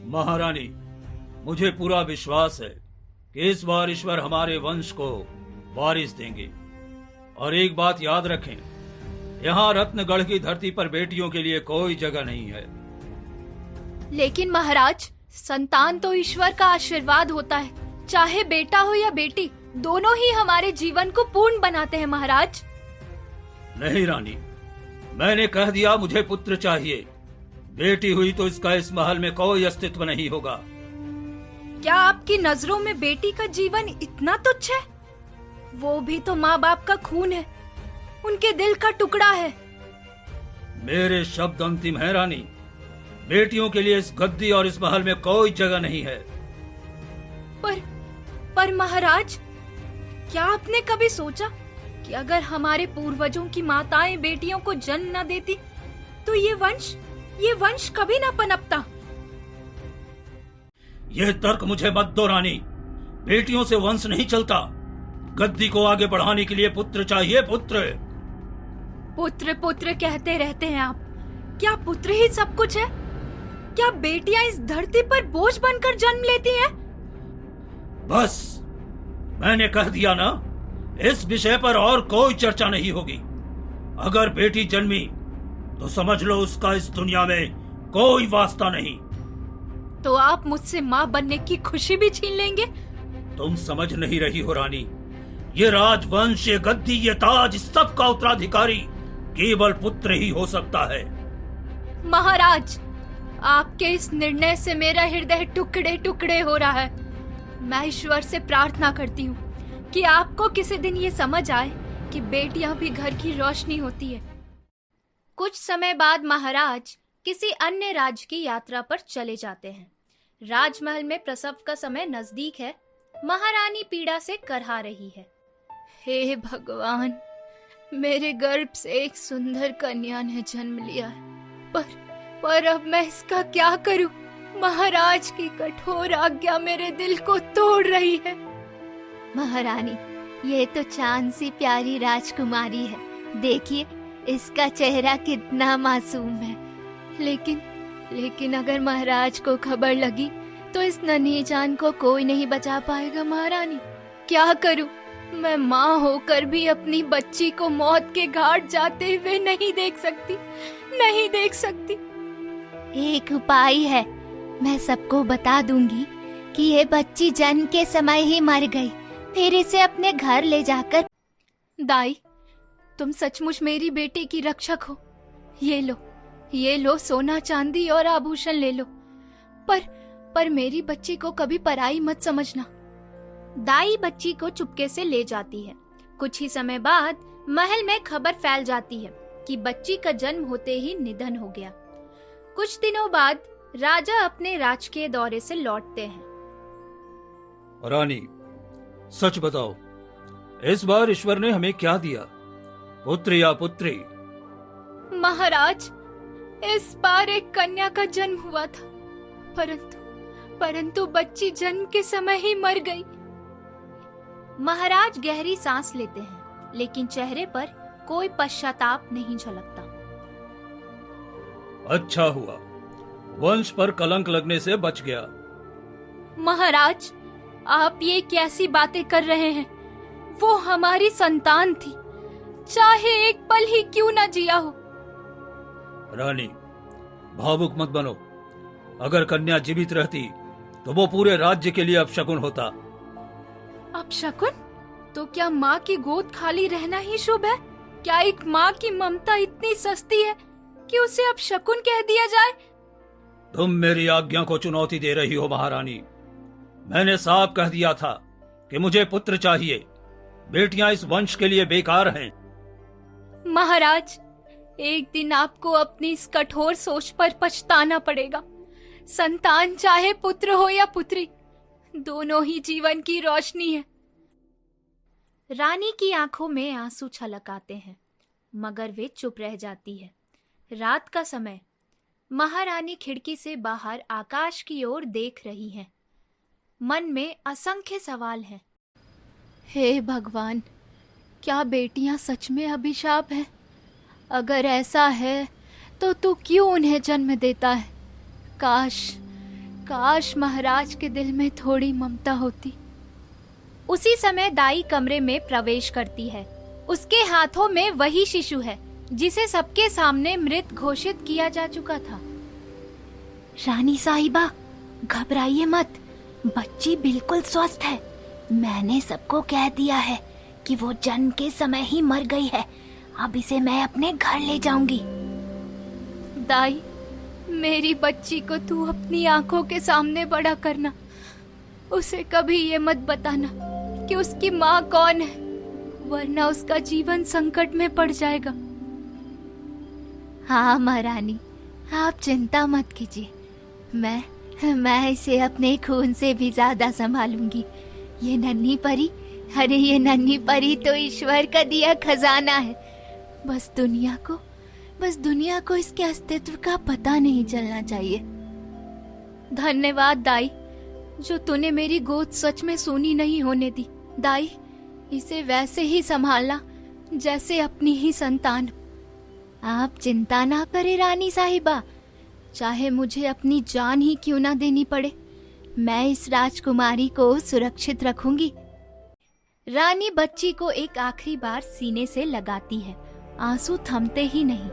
महारानी, मुझे पूरा विश्वास है कि इस बार ईश्वर हमारे वंश को वारिस देंगे। और एक बात याद रखें, यहाँ रत्नगढ़ की धरती पर बेटियों के लिए कोई जगह नहीं है। लेकिन महाराज, संतान तो ईश्वर का आशीर्वाद होता है। चाहे बेटा हो या बेटी, दोनों ही हमारे जीवन को पूर्ण बनाते हैं महाराज। नहीं रानी, मैंने कह दिया मुझे पुत्र चाहिए। बेटी हुई तो इसका इस महल में कोई अस्तित्व नहीं होगा। क्या आपकी नजरों में बेटी का जीवन इतना तुच्छ है? वो भी तो माँ बाप का खून है, उनके दिल का टुकड़ा है। मेरे शब्द अंतिम है रानी। बेटियों के लिए इस गद्दी और इस महल में कोई जगह नहीं है। पर महाराज, क्या आपने कभी सोचा कि अगर हमारे पूर्वजों की माताएं बेटियों को जन्म न देती तो ये वंश कभी न पनपता। ये तर्क मुझे मत दो रानी। बेटियों से वंश नहीं चलता। गद्दी को आगे बढ़ाने के लिए पुत्र चाहिए, पुत्र। पुत्र पुत्र कहते रहते हैं आप। क्या पुत्र ही सब कुछ है? क्या बेटियां इस धरती पर बोझ बनकर जन्म लेती हैं? बस, मैंने कह दिया ना, इस विषय पर और कोई चर्चा नहीं होगी। अगर बेटी जन्मी तो समझ लो उसका इस दुनिया में कोई वास्ता नहीं। तो आप मुझसे माँ बनने की खुशी भी छीन लेंगे? तुम समझ नहीं रही हो रानी। ये राजवंश, ये गद्दी, ये ताज, सब का उत्तराधिकारी केवल पुत्र ही हो सकता है। महाराज, आपके इस निर्णय से मेरा हृदय टुकड़े टुकड़े हो रहा है। मैं ईश्वर से प्रार्थना करती हूँ कि आपको किसी दिन ये समझ आए कि बेटियां भी घर की रोशनी होती है। कुछ समय बाद महाराज किसी अन्य राज्य की यात्रा पर चले जाते हैं। राजमहल में प्रसव का समय नजदीक है। महारानी पीड़ा से करहा रही है। हे भगवान, मेरे गर्भ से एक सुंदर कन्या ने जन्म लिया है, पर अब मैं इसका क्या करूं? महाराज की कठोर आज्ञा मेरे दिल को तोड़ रही है। महारानी, ये तो चांद सी प्यारी राजकुमारी है। देखिए, इसका चेहरा कितना मासूम है। लेकिन अगर महाराज को खबर लगी तो इस नन्ही जान को कोई नहीं बचा पाएगा। महारानी, क्या करूं? मैं माँ होकर भी अपनी बच्ची को मौत के घाट जाते हुए नहीं देख सकती। एक उपाय है, मैं सबको बता दूंगी कि ये बच्ची जन्म के समय ही मर गई। फिर इसे अपने घर ले जाकर। दाई, तुम सचमुच मेरी बेटी की रक्षक हो। ये लो सोना चांदी और आभूषण ले लो। पर मेरी बच्ची को कभी पराई मत समझना। दाई बच्ची को चुपके से ले जाती है। कुछ ही समय बाद महल में खबर फैल जाती है कि बच्ची का जन्म होते ही निधन हो गया। कुछ दिनों बाद राजा अपने राजकीय दौरे से लौटते हैं। रानी, सच बताओ, इस बार ईश्वर ने हमें क्या दिया, पुत्र या पुत्री? महाराज, इस बार एक कन्या का जन्म हुआ था, परंतु बच्ची जन्म के समय ही मर गई। महाराज गहरी सांस लेते हैं, लेकिन चेहरे पर कोई पश्चाताप नहीं झलकता। अच्छा हुआ, वंश पर कलंक लगने से बच गया। महाराज, आप ये कैसी बातें कर रहे हैं? वो हमारी संतान थी, चाहे एक पल ही क्यों न जिया हो। रानी, भावुक मत बनो। अगर कन्या जीवित रहती तो वो पूरे राज्य के लिए अपशकुन होता। अपशकुन? तो क्या माँ की गोद खाली रहना ही शुभ है? क्या एक माँ की ममता इतनी सस्ती है कि उसे अपशकुन कह दिया जाए? तुम मेरी आज्ञा को चुनौती दे रही हो महारानी। मैंने साफ कह दिया था कि मुझे पुत्र चाहिए। बेटियां इस वंश के लिए बेकार हैं। महाराज, एक दिन आपको अपनी इस कठोर सोच पर पछताना पड़ेगा। संतान चाहे पुत्र हो या पुत्री, दोनों ही जीवन की रोशनी है। रानी की आंखों में आंसू छलक आते हैं, मगर वे चुप रह जाती है। रात का समय, महारानी खिड़की से बाहर आकाश की ओर देख रही हैं। मन में असंख्य सवाल हैं। हे भगवान, क्या बेटियां सच में अभिशाप हैं? अगर ऐसा है तो तू क्यों उन्हें जन्म देता है? काश महाराज के दिल में थोड़ी ममता होती। उसी समय दाई कमरे में प्रवेश करती है। उसके हाथों में वही शिशु है जिसे सबके सामने मृत घोषित किया जा चुका था। रानी साहिबा, घबराइए मत, बच्ची बिल्कुल स्वस्थ है। मैंने सबको कह दिया है कि वो जन्म के समय ही मर गई है। अब इसे मैं अपने घर ले जाऊंगी। दाई, मेरी बच्ची को तू अपनी आंखों के सामने बड़ा करना। उसे कभी ये मत बताना कि उसकी माँ कौन है, वरना उसका जीवन संकट में पड़ जाएगा। हाँ महारानी, आप चिंता मत कीजिए। मैं इसे अपने खून से भी ज्यादा संभालूंगी। ये नन्ही परी, अरे ये नन्ही परी तो ईश्वर का दिया खजाना है। बस दुनिया को इसके अस्तित्व का पता नहीं चलना चाहिए। धन्यवाद दाई, जो तूने मेरी गोद सच में सूनी नहीं होने दी। दाई, इसे वैसे ही संभालना जैसे अपनी ही संतान। आप चिंता ना करें रानी साहिबा, चाहे मुझे अपनी जान ही क्यों ना देनी पड़े, मैं इस राजकुमारी को सुरक्षित रखूंगी। रानी बच्ची को एक आखिरी बार सीने से लगाती है। आंसू थमते ही नहीं,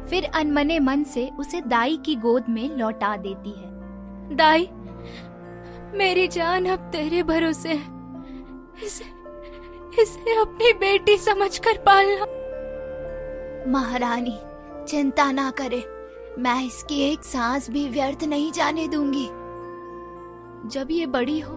फिर अनमने मन से उसे दाई की गोद में लौटा देती है। दाई, मेरी जान अब तेरे भरोसे है। इसे अपनी बेटी समझकर पालना। महारानी, चिंता ना करे, मैं इसकी एक सांस भी व्यर्थ नहीं जाने दूंगी। जब ये बड़ी हो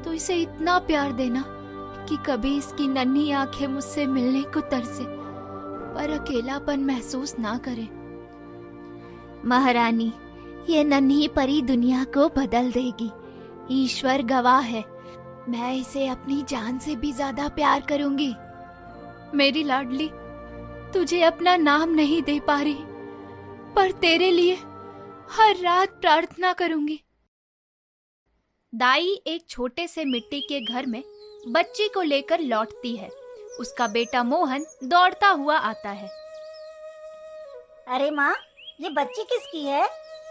तो इसे इतना प्यार देना कि कभी इसकी नन्ही आंखें मुझसे मिलने को तरसे, पर अकेलापन महसूस ना करे। महारानी, ये नन्ही परी दुनिया को बदल देगी, ईश्वर गवाह है। मैं इसे अपनी जान से भी ज्यादा प्यार करूंगी। मेरी लाडली, तुझे अपना नाम नहीं दे पा रही, पर तेरे लिए हर रात प्रार्थना करूंगी। दाई एक छोटे से मिट्टी के घर में बच्ची को लेकर लौटती है। उसका बेटा मोहन दौड़ता हुआ आता है। अरे माँ, ये बच्ची किसकी है?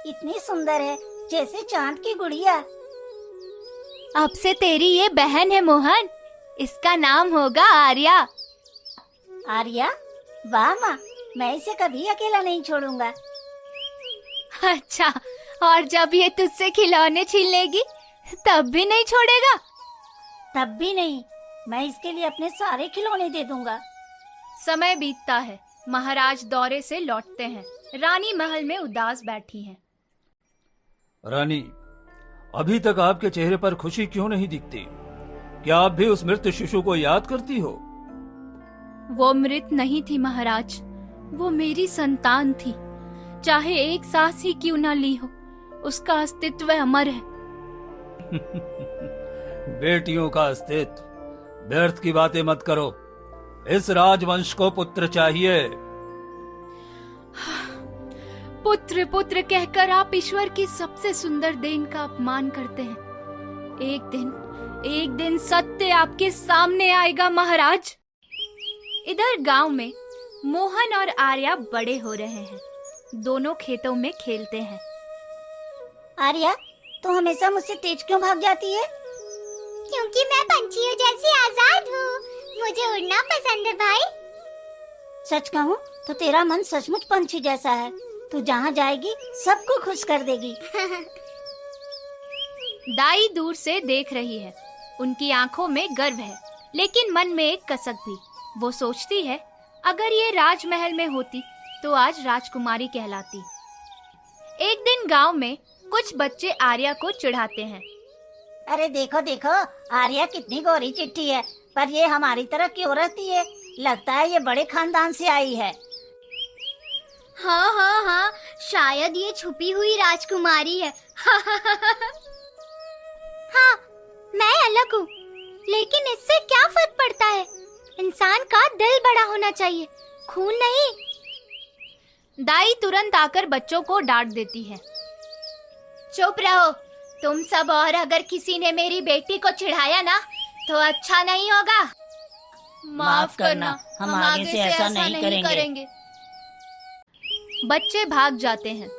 इतनी सुंदर है, जैसे चांद की गुड़िया। अब से तेरी ये बहन है मोहन, इसका नाम होगा आर्या। आर्या? वाह माँ, मैं इसे कभी अकेला नहीं छोड़ूंगा। अच्छा, और जब ये तुझसे खिलौने छीन लेगी तब भी नहीं छोड़ेगा? तब भी नहीं, मैं इसके लिए अपने सारे खिलौने दे दूंगा। समय बीतता है। महाराज दौरे से लौटते हैं। रानी महल में उदास बैठी हैं। रानी, अभी तक आपके चेहरे पर खुशी क्यों नहीं दिखती? क्या आप भी उस मृत शिशु को याद करती हो? वो मृत नहीं थी महाराज, वो मेरी संतान थी। चाहे एक सांस ही क्यों ना ली हो, उसका अस्तित्व अमर है। बेटियों का अस्तित्व, व्यर्थ की बातें मत करो। इस राजवंश को पुत्र चाहिए। पुत्र पुत्र कहकर आप ईश्वर की सबसे सुंदर देन का अपमान करते हैं। एक दिन सत्य आपके सामने आएगा महाराज। इधर गांव में मोहन और आर्या बड़े हो रहे हैं। दोनों खेतों में खेलते हैं। आर्या, तू हमेशा मुझसे तेज क्यों भाग जाती है? क्योंकि मैं पंछियों जैसी आजाद हूँ। मुझे उड़ना पसंद है भाई। सच कहूँ तो तेरा मन सचमुच पंछी जैसा है। तू जहाँ जाएगी सबको खुश कर देगी। दाई दूर से देख रही है। उनकी आंखों में गर्व है, लेकिन मन में एक कसक भी। वो सोचती है, अगर ये राजमहल में होती तो आज राजकुमारी कहलाती। एक दिन गांव में कुछ बच्चे आर्या को चिढ़ाते हैं। अरे देखो देखो, आर्या कितनी गोरी चिट्ठी है, पर ये हमारी तरफ क्यों रहती है? लगता है ये बड़े खानदान से आई है। हाँ, शायद ये छुपी हुई राजकुमारी है। हाँ, मैं अलग हूँ, लेकिन इससे क्या फर्क पड़ता है? इंसान का दिल बड़ा होना चाहिए, खून नहीं। दाई तुरंत आकर बच्चों को डांट देती है। चुप रहो तुम सब, और अगर किसी ने मेरी बेटी को चिढ़ाया ना तो अच्छा नहीं होगा। माफ करना, हम आगे से ऐसा नहीं करेंगे। बच्चे भाग जाते हैं।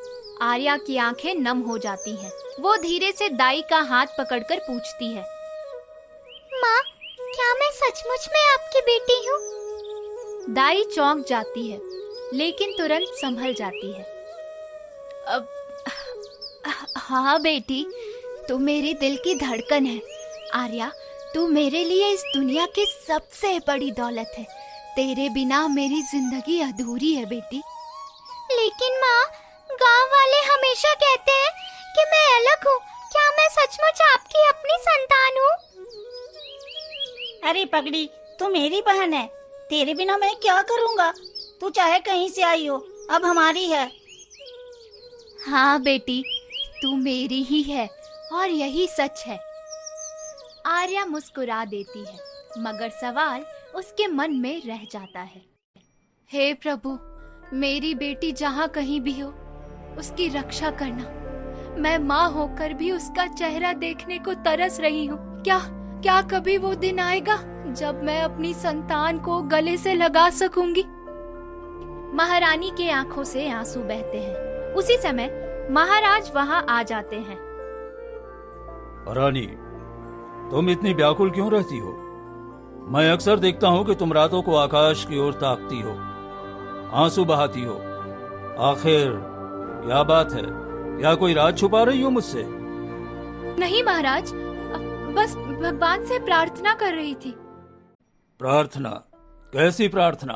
आर्या की आंखें नम हो जाती हैं। वो धीरे से दाई का हाथ पकड़कर पूछती है, माँ, क्या मैं सचमुच में आपकी बेटी हूँ? दाई चौंक जाती है लेकिन तुरंत संभल जाती है। अब हाँ बेटी, तू मेरे दिल की धड़कन है। आर्या, तू मेरे लिए इस दुनिया की सबसे बड़ी दौलत है। तेरे बिना मेरी जिंदगी अधूरी है बेटी। लेकिन माँ, गांव वाले हमेशा कहते हैं कि मैं अलग हूँ। क्या मैं सचमुच आपकी अपनी संतान हूँ? अरे पगड़ी, तू मेरी बहन है। तेरे बिना मैं क्या करूँगा? तू चाहे कहीं से आई हो, अब हमारी है। हाँ बेटी, तू मेरी ही है और यही सच है। आर्या मुस्कुरा देती है, मगर सवाल उसके मन में रह जाता है। हे प्रभु, मेरी बेटी जहाँ कहीं भी हो, उसकी रक्षा करना। मैं माँ होकर भी उसका चेहरा देखने को तरस रही हूँ। क्या कभी वो दिन आएगा जब मैं अपनी संतान को गले से लगा सकूंगी? महारानी के आंखों से आंसू बहते हैं। उसी समय महाराज वहां आ जाते हैं। रानी, तुम इतनी व्याकुल क्यों रहती हो? मैं अक्सर देखता हूँ कि तुम रातों को आकाश की ओर ताकती हो, आंसू बहाती हो। आखिर क्या बात है? क्या कोई राज छुपा रही हो मुझसे? नहीं महाराज, बस भगवान से प्रार्थना कर रही थी। प्रार्थना? कैसी प्रार्थना?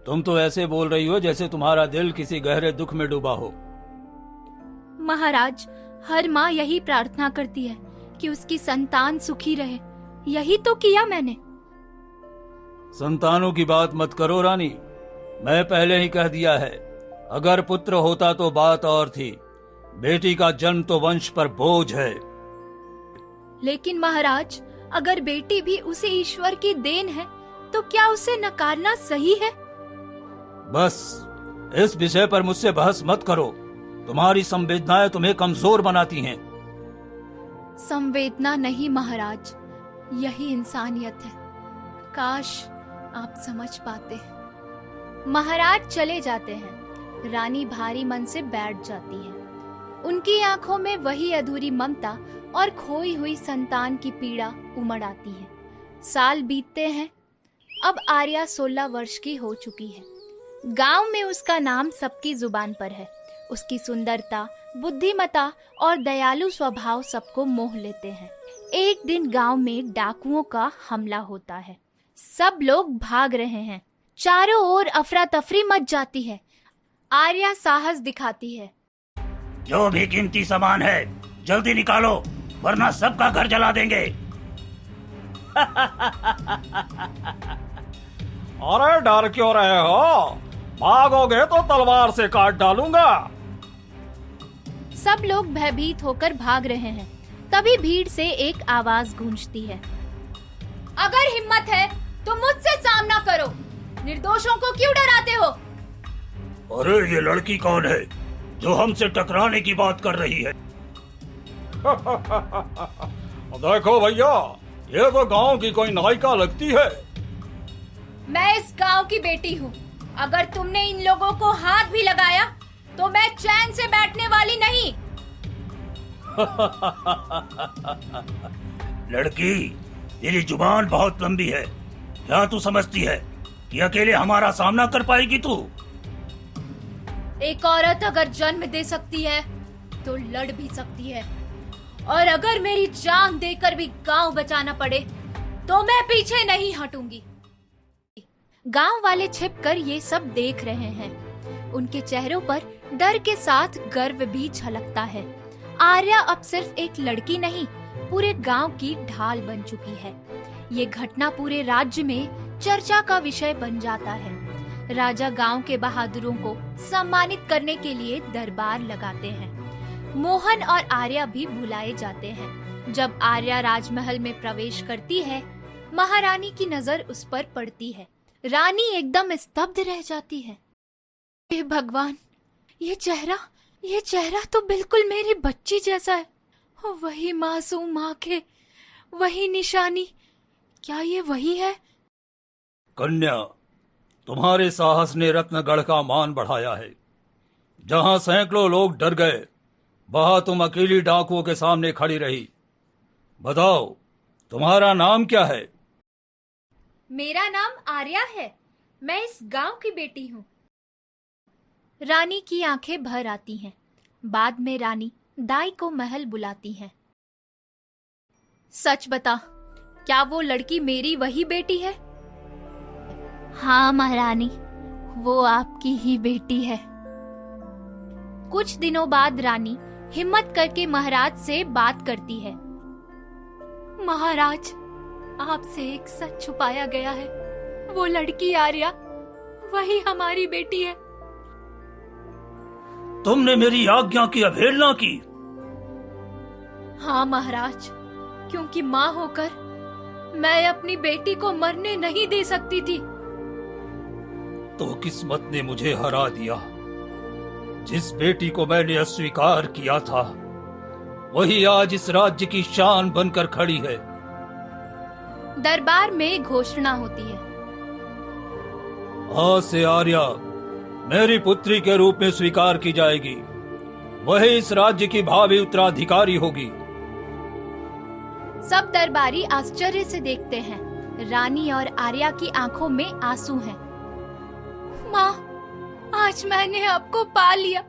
तुम तो ऐसे बोल रही हो जैसे तुम्हारा दिल किसी गहरे दुख में डूबा हो। महाराज, हर माँ यही प्रार्थना करती है कि उसकी संतान सुखी रहे। यही तो किया मैंने। संतानों की बात मत करो रानी। मैं पहले ही कह दिया है, अगर पुत्र होता तो बात और थी। बेटी का जन्म तो वंश पर बोझ है। लेकिन महाराज, अगर बेटी भी उसे ईश्वर की देन है तो क्या उसे नकारना सही है? बस इस विषय पर मुझसे बहस मत करो। तुम्हारी संवेदनाएं तुम्हें कमजोर बनाती हैं। संवेदना नहीं महाराज, यही इंसानियत है। काश आप समझ पाते। महाराज चले जाते हैं। रानी भारी मन से बैठ जाती है। उनकी आंखों में वही अधूरी ममता और खोई हुई संतान की पीड़ा उमड़ आती है। साल बीतते हैं। अब आर्या 16 वर्ष की हो चुकी है। गांव में उसका नाम सबकी जुबान पर है। उसकी सुंदरता, बुद्धिमता और दयालु स्वभाव सबको मोह लेते हैं। एक दिन गांव में डाकुओं का हमला होता है। सब लोग भाग रहे हैं। चारों ओर अफरा तफरी मच जाती है। आर्या साहस दिखाती है। जो भी कीमती सामान है जल्दी निकालो, वरना सबका घर जला देंगे। अरे डर क्यों रहे हो? भागोगे तो तलवार से काट डालूंगा। सब लोग भयभीत होकर भाग रहे हैं। तभी भीड़ से एक आवाज गूंजती है। अगर हिम्मत है तो मुझसे सामना करो। निर्दोषों को क्यों डराते हो? अरे ये लड़की कौन है जो हमसे टकराने की बात कर रही है? देखो भैया, ये तो गांव की कोई नायिका लगती है। मैं इस गांव की बेटी हूँ। अगर तुमने इन लोगों को हाथ भी लगाया तो मैं चैन से बैठने वाली नहीं। लड़की, तेरी जुबान बहुत लंबी है। क्या तू समझती है कि अकेले हमारा सामना कर पाएगी तू? एक औरत अगर जन्म दे सकती है तो लड़ भी सकती है, और अगर मेरी जान देकर भी गांव बचाना पड़े तो मैं पीछे नहीं हटूंगी। गांव वाले छिपकर ये सब देख रहे हैं। उनके चेहरों पर डर के साथ गर्व भी झलकता है। आर्या अब सिर्फ एक लड़की नहीं, पूरे गांव की ढाल बन चुकी है। ये घटना पूरे राज्य में चर्चा का विषय बन जाता है। राजा गांव के बहादुरों को सम्मानित करने के लिए दरबार लगाते हैं। मोहन और आर्या भी बुलाए जाते हैं। जब आर्या राजमहल में प्रवेश करती है, महारानी की नजर उस पर पड़ती है। रानी एकदम स्तब्ध रह जाती है। हे भगवान, ये चेहरा तो बिल्कुल मेरी बच्ची जैसा है। वही मासूम आंखें, वही निशानी। क्या ये वही है? कन्या, तुम्हारे साहस ने रत्नगढ़ का मान बढ़ाया है। जहां सैकड़ों लोग डर गए, वहां तुम अकेली डाकुओं के सामने खड़ी रही। बताओ, तुम्हारा नाम क्या है? मेरा नाम आर्या है। मैं इस गांव की बेटी हूँ। रानी की आंखें भर आती हैं। बाद में रानी दाई को महल बुलाती हैं। सच बता, क्या वो लड़की मेरी वही बेटी है? हाँ महारानी, वो आपकी ही बेटी है। कुछ दिनों बाद रानी हिम्मत करके महाराज से बात करती है। महाराज, आपसे एक सच छुपाया गया है। वो लड़की आर्या वही हमारी बेटी है। तुमने मेरी आज्ञा की अवहेलना की। हाँ महाराज, क्योंकि माँ होकर मैं अपनी बेटी को मरने नहीं दे सकती थी। तो किस्मत ने मुझे हरा दिया। जिस बेटी को मैंने अस्वीकार किया था, वही आज इस राज्य की शान बनकर खड़ी है। दरबार में घोषणा होती है। आज से आर्या मेरी पुत्री के रूप में स्वीकार की जाएगी। वही इस राज्य की भावी उत्तराधिकारी होगी। सब दरबारी आश्चर्य से देखते हैं। रानी और आर्या की आंखों में आंसू हैं। माँ, आज मैंने आपको पा लिया।